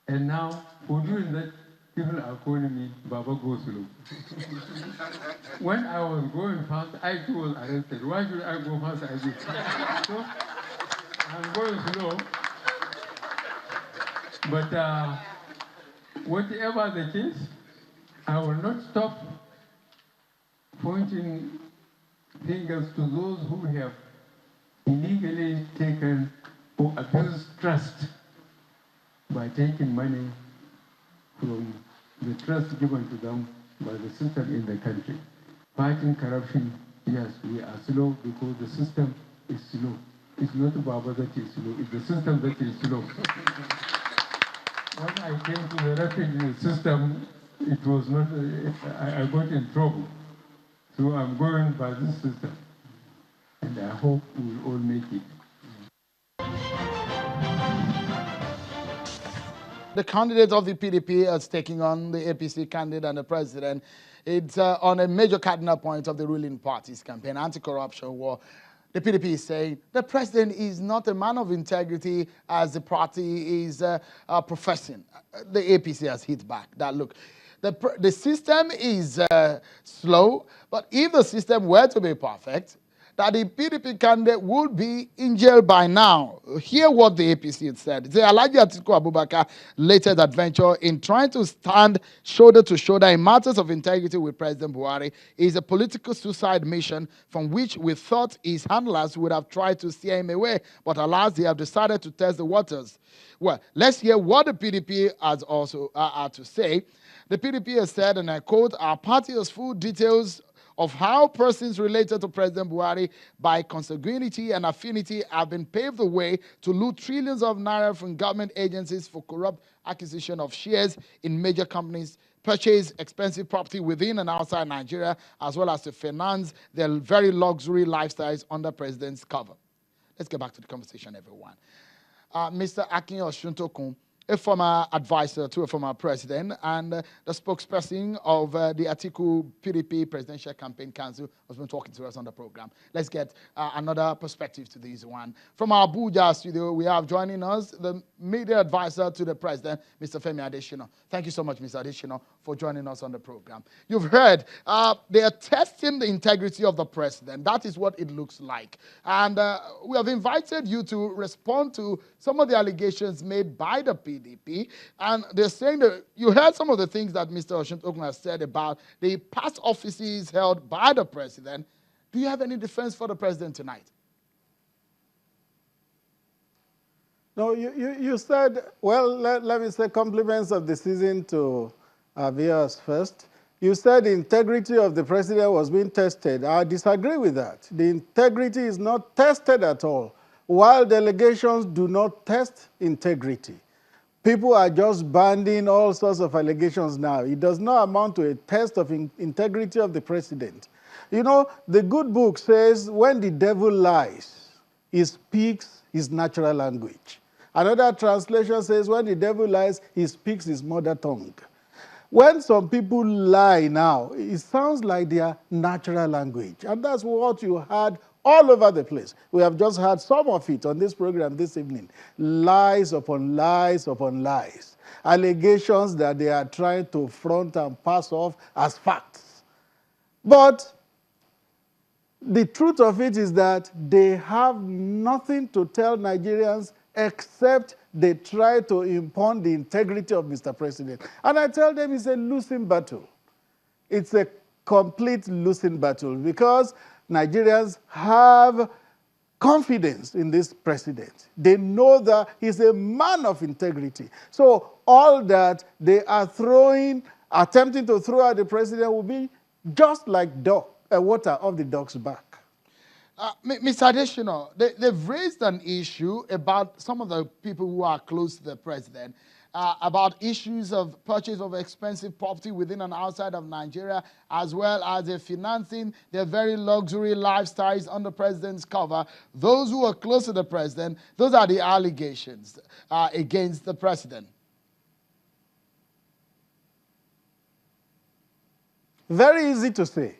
And now, for doing that, people are calling me Baba Go Slow. When I was going fast, I too was arrested. Why should I go fast again? So I'm going slow. But whatever the case, I will not stop pointing fingers to those who have illegally taken or abused trust by taking money from the trust given to them by the system in the country. Fighting corruption, yes, we are slow because the system is slow. It's not Baba that is slow, it's the system that is slow. When I came to the refugee system, it was not, I got in trouble. So I'm going by this system. And I hope we will all make it. The candidate of the PDP is taking on the APC candidate and the president. It's on a major cardinal point of the ruling party's campaign, anti-corruption war. The PDP is saying the president is not a man of integrity as the party is professing. The APC has hit back. That look, the system is slow, but if the system were to be perfect, that the PDP candidate would be in jail by now. Hear what the APC had said. The Alhaji Atiku Abubakar latest adventure in trying to stand shoulder to shoulder in matters of integrity with President Buhari is a political suicide mission from which we thought his handlers would have tried to steer him away, but alas, they have decided to test the waters. Well, let's hear what the PDP has also to say. The PDP has said, and I quote, "Our party has full details of how persons related to President Buhari by consanguinity and affinity have been paved the way to loot trillions of naira from government agencies for corrupt acquisition of shares in major companies, purchase expensive property within and outside Nigeria, as well as to finance their very luxury lifestyles under President's cover." Let's get back to the conversation, everyone. Mr. Osuntokun, a former advisor to a former president and the spokesperson of the Atiku PDP Presidential Campaign Council, has been talking to us on the program. Let's get another perspective to this one. From our Abuja studio, we have joining us the media advisor to the president, Mr. Femi Adesina. Thank you so much, Mr. Adesina, for joining us on the program. You've heard they are testing the integrity of the president. That is what it looks like. And we have invited you to respond to some of the allegations made by the PDP. And they're saying that you heard some of the things that Mr. Osuntokun has said about the past offices held by the president. Do you have any defense for the president tonight? No, you said, well, let me say compliments of the season to our viewers first. You said the integrity of the president was being tested. I disagree with that. The integrity is not tested at all. While delegations do not test integrity, people are just banding all sorts of allegations now. It does not amount to a test of integrity of the president. You know, the good book says when the devil lies, he speaks his natural language. Another translation says when the devil lies, he speaks his mother tongue. When some people lie now, it sounds like their natural language. And that's what you heard all over the place. We have just heard some of it on this program this evening. Lies upon lies upon lies. Allegations that they are trying to front and pass off as facts. But the truth of it is that they have nothing to tell Nigerians except they try to impugn the integrity of Mr. President. And I tell them it's a losing battle. It's a complete losing battle because Nigerians have confidence in this president. They know that he's a man of integrity. So all that they are attempting to throw at the president will be just like water off the duck's back. Mr. Adesina, they've raised an issue about some of the people who are close to the president, about issues of purchase of expensive property within and outside of Nigeria, as well as financing their very luxury lifestyles under the president's cover. Those who are close to the president, those are the allegations against the president. Very easy to say.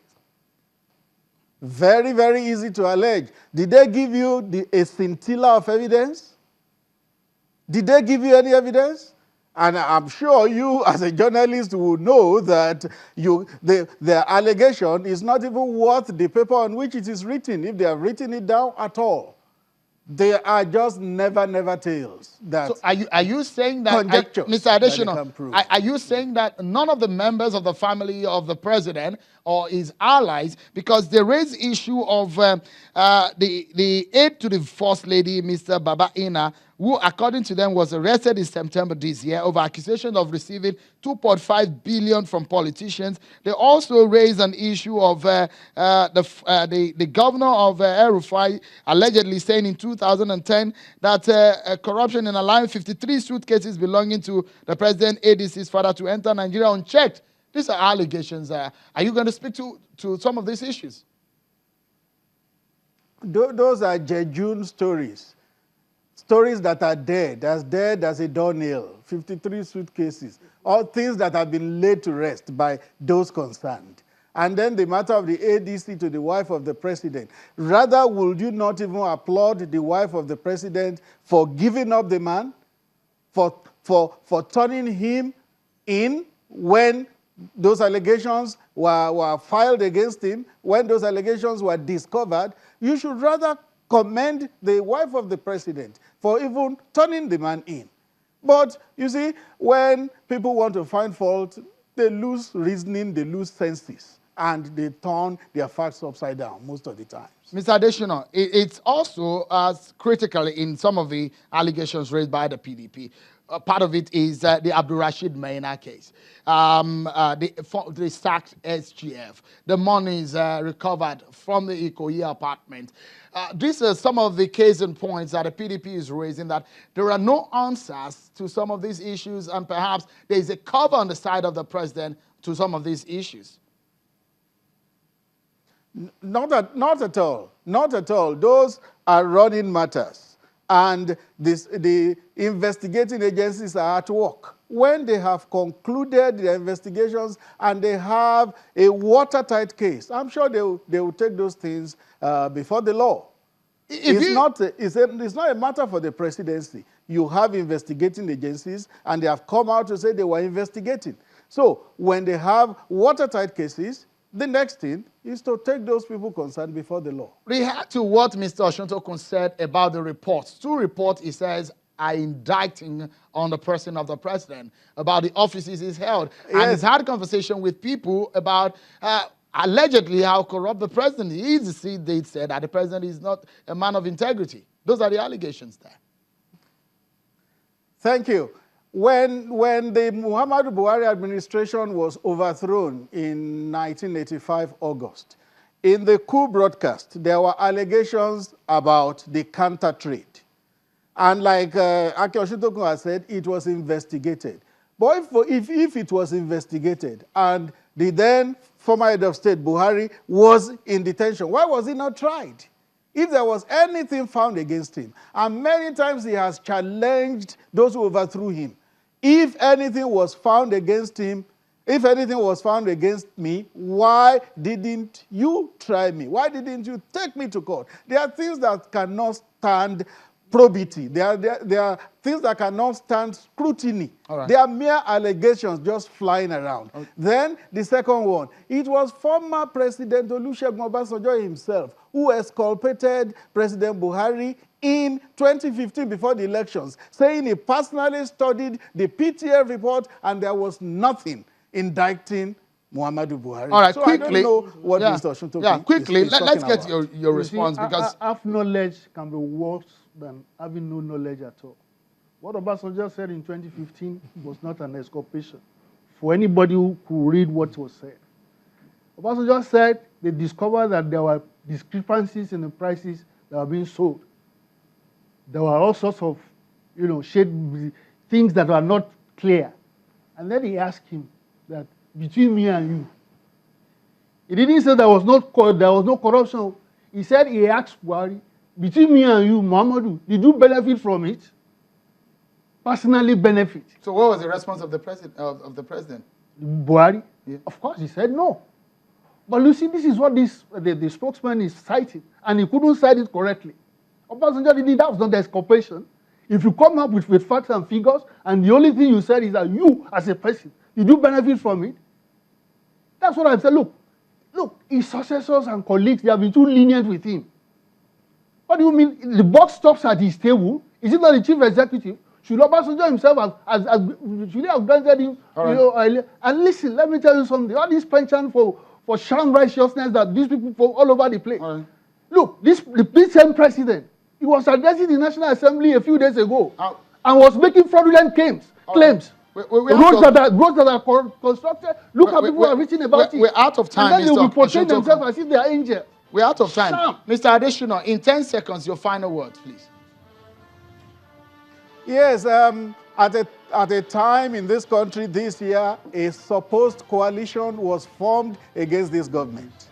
Very, very easy to allege. Did they give you a scintilla of evidence? Did they give you any evidence? And I'm sure you, as a journalist, will know that the allegation is not even worth the paper on which it is written, if they have written it down at all. They are just never tales. So are you saying that, conjectures Mr. Adesina, that they can prove. are you saying that none of the members of the family of the president or his allies, because they raised issue of the aide to the First Lady, Mr. Baba Ina, who, according to them, was arrested in September this year over accusation of receiving 2.5 billion from politicians. They also raised an issue of the governor of El-Rufai allegedly saying in 2010 that corruption in allowing 53 suitcases belonging to the president ADC's father to enter Nigeria unchecked. These are allegations. Are you going to speak to some of these issues? Those are jejune stories. Stories that are dead as a doornail, 53 suitcases, all things that have been laid to rest by those concerned. And then the matter of the ADC to the wife of the president. Rather, would you not even applaud the wife of the president for giving up the man, for turning him in when those allegations were filed against him, when those allegations were discovered? You should rather commend the wife of the president for even turning the man in. But you see, when people want to find fault, they lose reasoning, they lose senses, and they turn their facts upside down most of the time. Mr. Adesina, it's also as critical in some of the allegations raised by the PDP. Part of it is the Abdul Rashid Maina case, the sacked SGF, the monies recovered from the Ikoyi apartment. These are some of the case and points that the PDP is raising, that there are no answers to some of these issues, and perhaps there is a cover on the side of the president to some of these issues. Not at all. Not at all. Those are running matters. And the investigating agencies are at work. When they have concluded their investigations and they have a watertight case, I'm sure they will take those things before the law. It's not a matter for the presidency. You have investigating agencies, and they have come out to say they were investigating. So when they have watertight cases, the next thing is to take those people concerned before the law. React to what Mr. Osuntokun said about the reports. Two reports, he says, are indicting on the person of the president about the offices he's held. Yes. And he's had a conversation with people about allegedly how corrupt the president is. They said that the president is not a man of integrity. Those are the allegations there. Thank you. When the Muhammadu Buhari administration was overthrown in 1985 August, in the coup broadcast, there were allegations about the counter trade. And like Osuntokun has said, it was investigated. But if it was investigated and the then former head of state, Buhari, was in detention, why was he not tried? If there was anything found against him, and many times he has challenged those who overthrew him, if anything was found against him, if anything was found against me, why didn't you try me? Why didn't you take me to court? There are things that cannot stand probity. There are things that cannot stand scrutiny. Right. They are mere allegations just flying around. Okay. Then the second one, it was former President Olusegun Obasanjo himself who exculpated President Buhari in 2015 before the elections, saying he personally studied the PTF report and there was nothing indicting Muhammadu Buhari. All right, so quickly. I don't know what Mr. Osuntokun quickly, is let's get about. your response. Because half knowledge can be worse than having no knowledge at all. What Obasanjo said in 2015 was not an exculpation for anybody who could read what was said. Obasanjo said they discovered that there were discrepancies in the prices that were being sold. There were all sorts of, things that were not clear. And then he asked him that between me and you, he didn't say there was no corruption. He said he asked Buhari, between me and you, Muhammadu, did you benefit from it? Personally benefit. So what was the response of the president? Buhari? Yeah. Of course, he said no. But you see, this is what the spokesman is citing, and he couldn't cite it correctly. Obasanjo did that was not the exculpation. If you come up with facts and figures, and the only thing you said is that you, as a person, did you benefit from it? That's what I've said. Look, his successors and colleagues, they have been too lenient with him. What do you mean? The buck stops at his table? Is it not the chief executive? Should Obasanjo himself should he have granted him? Right. And listen, let me tell you something. All this penchant for sham righteousness that these people all over the place. Right. Look, this same president, he was addressing the National Assembly a few days ago and was making fraudulent claims. Roads that are constructed. Look how people are written about it. We're out of time. And then they will portray themselves as if they are angels. We're out of time. Sham. Mr. Adesina, in 10 seconds, your final words, please. Yes, at a time in this country this year, a supposed coalition was formed against this government.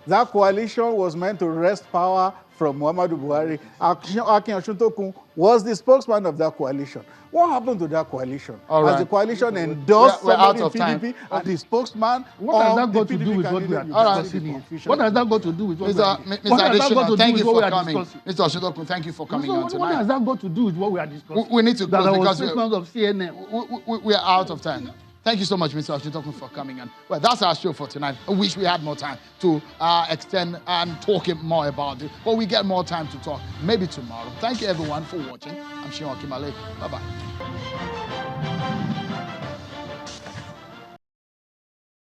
That coalition was meant to wrest power from Muhammadu Buhari. Osuntokun was the spokesman of that coalition. What happened to that coalition? Right. As the coalition endorsed somebody in PDP and the spokesman what has that got to PDP do with what we are discussing? What has that got to do with what we are discussing? Mr. Adesina, thank you for coming. Mr. Osuntokun, thank you for coming on tonight. What has that got to do with what we are discussing? We need to close because of CNN. We are out of time. Thank you so much, Mr. Osuntokun, for coming on. Well, that's our show for tonight. I wish we had more time to extend and talk more about it, but we get more time to talk maybe tomorrow. Thank you, everyone, for watching. I'm Shion Kimale. Bye-bye.